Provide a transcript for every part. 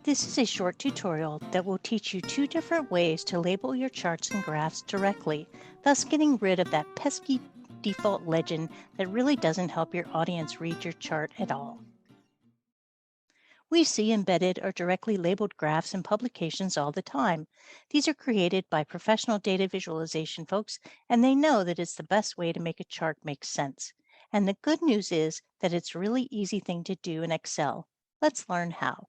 This is a short tutorial that will teach you two different ways to label your charts and graphs directly, thus getting rid of that pesky default legend that really doesn't help your audience read your chart at all. We see embedded or directly labeled graphs in publications all the time. These are created by professional data visualization folks, and they know that it's the best way to make a chart make sense. And the good news is that it's a really easy thing to do in Excel. Let's learn how.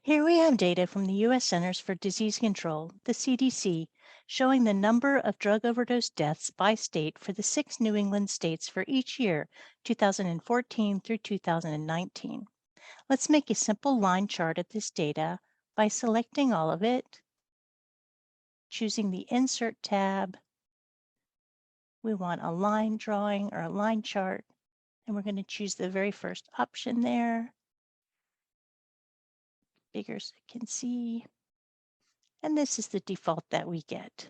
Here we have data from the U.S. Centers for Disease Control, the CDC, showing the number of drug overdose deaths by state for the 6 New England states for each year, 2014 through 2019. Let's make a simple line chart of this data by selecting all of it, choosing the Insert tab. We want a line drawing or a line chart, and we're going to choose the very first option there, bigger so you can see. And this is the default that we get.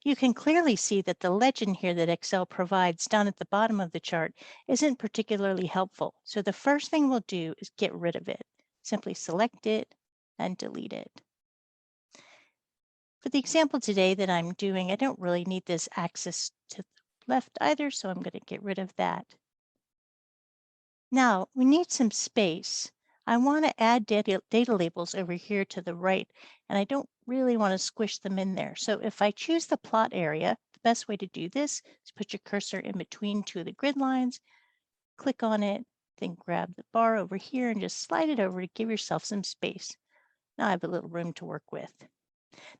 You can clearly see that the legend here that Excel provides down at the bottom of the chart isn't particularly helpful. So the first thing we'll do is get rid of it. Simply select it and delete it. For the example today that I'm doing, I don't really need this axis to the left either, so I'm going to get rid of that. Now we need some space. I want to add data labels over here to the right, and I don't really want to squish them in there. So if I choose the plot area, the best way to do this is put your cursor in between two of the grid lines, click on it, then grab the bar over here and just slide it over to give yourself some space. Now I have a little room to work with.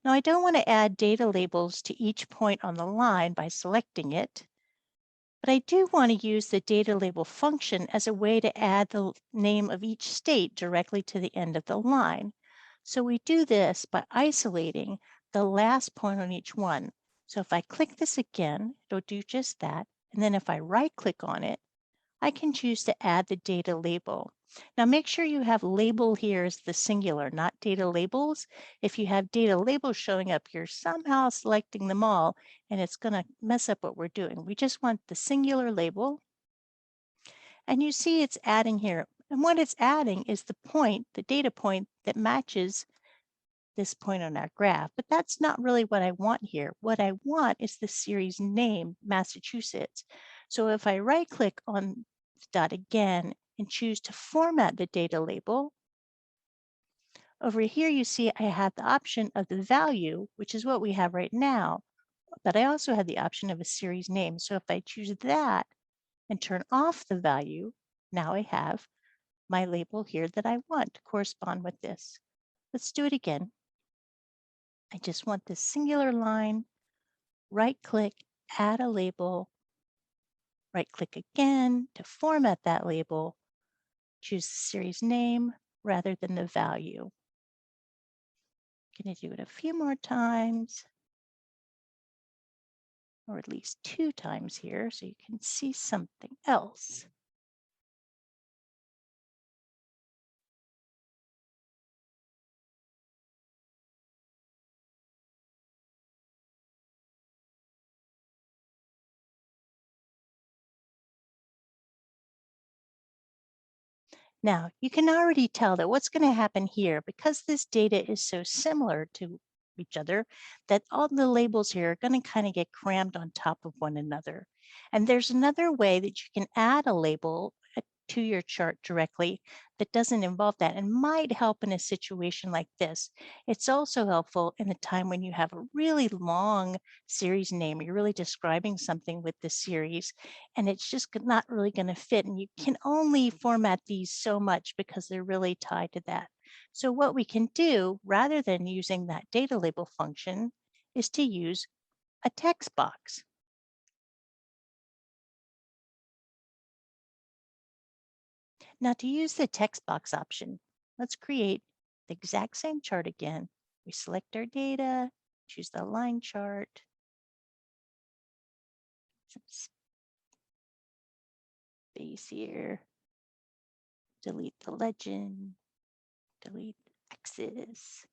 Now I don't want to add data labels to each point on the line by selecting it. But I do want to use the data label function as a way to add the name of each state directly to the end of the line. So we do this by isolating the last point on each one. So if I click this again, it'll do just that. And then if I right click on it, I can choose to add the data label. Now make sure you have label here as the singular, not data labels. If you have data labels showing up, you're somehow selecting them all, and it's going to mess up what we're doing. We just want the singular label, and you see it's adding here. And what it's adding is the point, the data point that matches this point on our graph, but that's not really what I want here. What I want is the series name, Massachusetts. So if I right click on the dot again and choose to format the data label, over here you see I have the option of the value, which is what we have right now, but I also have the option of a series name. So if I choose that and turn off the value, now I have my label here that I want to correspond with this. Let's do it again. I just want this singular line, right click, add a label, right click again to format that label, choose the series name rather than the value. Going to do it a few more times, or at least 2 times here so you can see something else. Now, you can already tell that what's going to happen here, because this data is so similar to each other, that all the labels here are going to kind of get crammed on top of one another. And there's another way that you can add a label to your chart directly that doesn't involve that and might help in a situation like this. It's also helpful in a time when you have a really long series name, you're really describing something with the series, and it's just not really going to fit. And you can only format these so much because they're really tied to that. So what we can do, rather than using that data label function, is to use a text box. Now to use the text box option, let's create the exact same chart again. We select our data, choose the line chart, some space here, delete the legend, delete axis,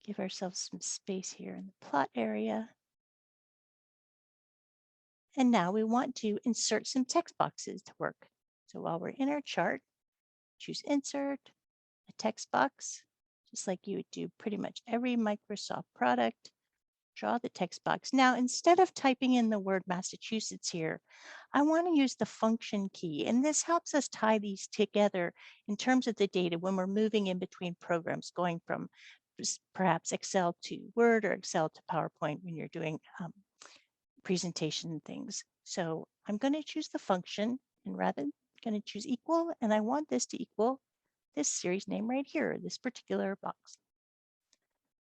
give ourselves some space here in the plot area. And now we want to insert some text boxes to work. So while we're in our chart, choose Insert, a text box, just like you would do pretty much every Microsoft product. Draw the text box. Now, instead of typing in the word Massachusetts here, I want to use the function key, and this helps us tie these together in terms of the data when we're moving in between programs, going from perhaps Excel to Word or Excel to PowerPoint when you're doing presentation things. So I'm going to choose the function and rather going to choose equal, and I want this to equal this series name right here, this particular box.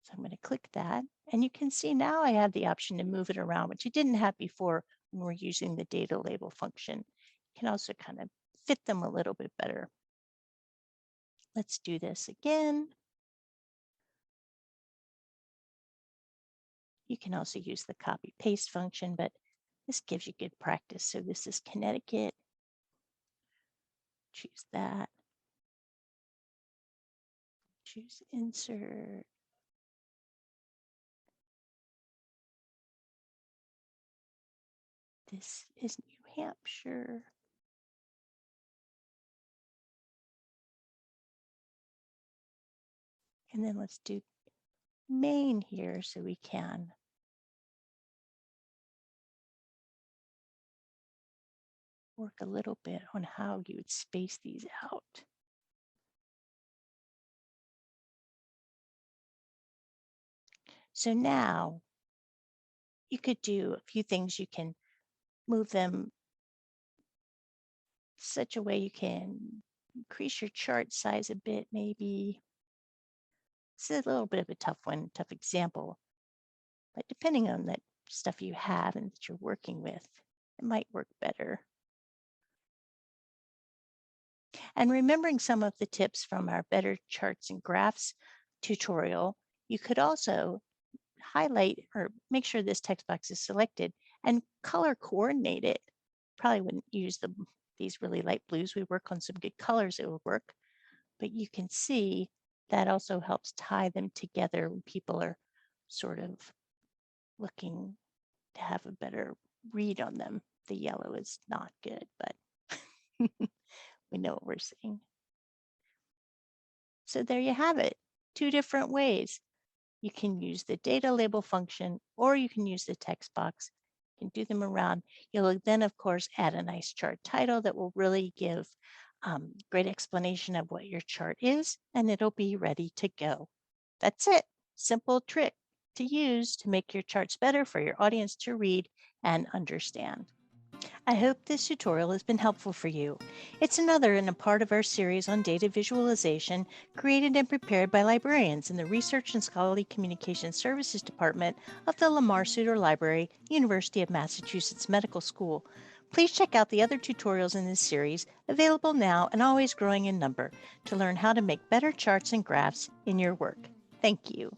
So I'm going to click that, and you can see now I have the option to move it around, which I didn't have before when we're using the data label function. You can also kind of fit them a little bit better. Let's do this again. You can also use the copy paste function, but this gives you good practice. So this is Connecticut. Choose that. Choose insert. This is New Hampshire. And then let's do Maine here so we can work a little bit on how you would space these out. So now you could do a few things. You can move them such a way you can increase your chart size a bit, maybe. This is a little bit of a tough one, tough example, but depending on the stuff you have and that you're working with, it might work better. And remembering some of the tips from our Better Charts and Graphs tutorial, you could also highlight or make sure this text box is selected and color coordinate it. Probably wouldn't use these really light blues. We work on some good colors, it will work. But you can see that also helps tie them together when people are sort of looking to have a better read on them. The yellow is not good, but we know what we're seeing. So there you have it, 2 different ways. You can use the data label function or you can use the text box. You can do them around. You'll then, of course, add a nice chart title that will really give great explanation of what your chart is, and it'll be ready to go. That's it. Simple trick to use to make your charts better for your audience to read and understand. I hope this tutorial has been helpful for you. It's another in a part of our series on data visualization created and prepared by librarians in the Research and Scholarly Communication Services Department of the Lamar Suter Library, University of Massachusetts Medical School. Please check out the other tutorials in this series, available now and always growing in number, to learn how to make better charts and graphs in your work. Thank you.